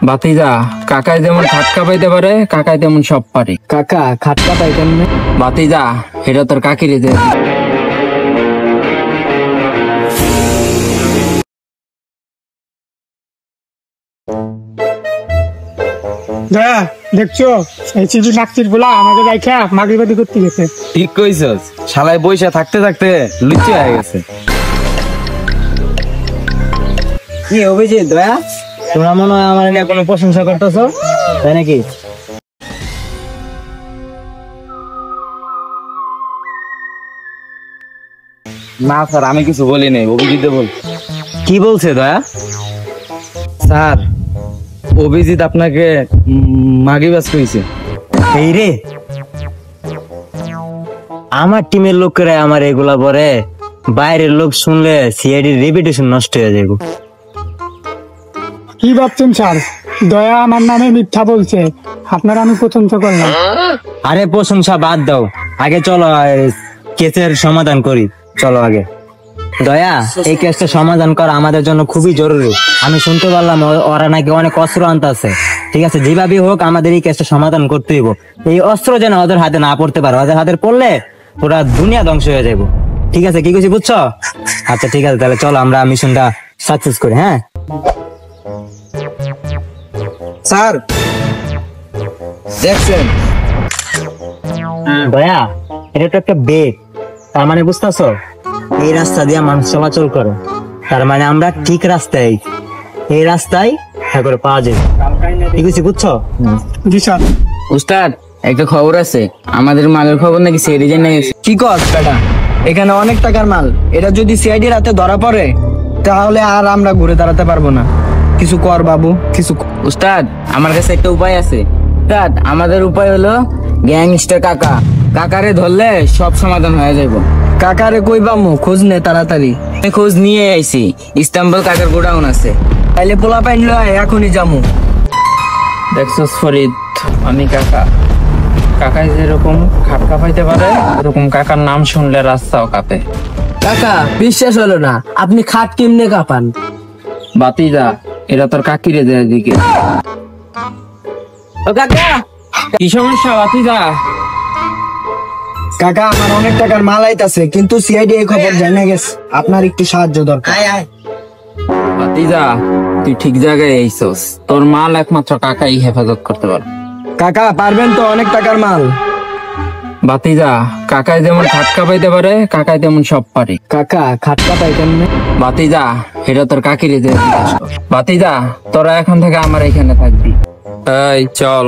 ভাতিজা, কাকায় যেমন খাটকা পাইতে পারে কাকায় তেমন সব পারে। কাকা খাটকা পাই কেমনে? ভাতিজা, এটা তোর কাকিরে দে। দয়া দেখছো এই চিবি নাকচির বলা আমাকে দেখা মাগরিবাদি করতে গেছে। ঠিক কইছস, শালায় বইসা থাকতে থাকতে লুচি হয়ে গেছে। কি অভিজিৎ দয়া, তোমরা মনে হয় আমার নিয়ে কোনো প্রশংসা করতেছো তাই নাকি? না স্যার, আমি কিছু বলি নাই, অভিজিৎ বল। কি বলছে দয়া? স্যার, অভিজিৎ আপনাকে মাগিবাজ কইছে। এই রে, আমার টিমের লোকেরা আমার এগুলা পরে বাইরের লোক শুনলে সিআইডির রেপুটেশন নষ্ট হয়ে যাবে। কি ভাবছেন স্যার? দয়া আমার নামে মিথ্যা বলছে, আপনারা আমি প্রশংসা করলাম। আরে প্রশংসা বাদ দাও, আগে চলো কেসের সমাধান করি। চলো আগে। দয়া, এই কেসটা সমাধান করা আমাদের জন্য খুবই জরুরি। আমি শুনতে পারলাম ওরা নাকি অনেক অস্ত্র আনতে আছে। ঠিক আছে, যেভাবেই হোক আমাদের এই কেসটা সমাধান করতে হইব। এই অস্ত্র যেন ওদের হাতে না পড়তে পারে, ওদের হাতে পড়লে পুরা দুনিয়া ধ্বংস হয়ে যাবো। ঠিক আছে, কি কইছি বুঝছো? আচ্ছা ঠিক আছে, তাহলে চলো আমরা মিশনটা সাকসেস করি। হ্যাঁ স্যার দেখছেন, দয়া, এটা তো একটা বেগ, তার মানে বুঝতেছো এই রাস্তা দিয়ে মানুষ চলাচল করে, তার মানে আমরা ঠিক রাস্তায়, এই রাস্তায় করে পাওয়া যায়। ঠিক আছে বুঝছো? জি স্যার। উস্তাদ, একটা খবর আছে, আমাদের মালের খবর নাকি সিআইডি জেনে গেছে। কি কস বেটা, এখানে অনেক টাকার মাল, এটা যদি সিআইডি রাতে ধরা পড়ে তাহলে আর আমরা ঘুরে দাঁড়াতে পারবো না। কিছু কর বাবু, কিছু উস্তাদ, আমার কাছে একটা উপায় আছে। উস্তাদ, আমাদের উপায় হলো গ্যাংস্টার কাকারে ধরলে সব সমাধান হয়ে যাবে। কাকারে কই পামু, খোঁজ নে তাড়াতাড়ি। আমি খোঁজ নিয়ে আইছি, ইস্তাম্বুল কাকার গোডাউন আছে। তাইলে পোলা পাইন লয় এখনই যামু। দেখছস ফরিদ, আমি কাকায় যেরকম খাটকা পাইতে পারে এরকম কাকার নাম শুনলে রাস্তাও কাঁপে। কাকা বিশ্বাস হলো না, আপনি খাট কেমনে কাঁপান? ভাতিজা, এটা তোর কাকিরে দে এদিকে। ও কাকা, কি সমস্যা ভাতিজা? কাকা আমার অনেক টাকার মাল আইতাছে, কিন্তু সিআইডি এই খবর জানা গেছে, আপনার একটু সাহায্য দরকার। ভাতিজা, তুই ঠিক জায়গায় আইছস, তোর মাল একমাত্র কাকাই হেফাজত করতে পারে। কাকা পারবেন তো? অনেক টাকার মাল। ভাতিজা, কাকায় যেমন খাটকা পাইতে পারে কাকায় তেমন সব পারে। কাকা খাটকা পাই কেমনে? ভাতিজা, এটা তোর কাকিরে দে। ভাতিজা, তোরা এখন থেকে আমার এখানে থাকবি। এই চল।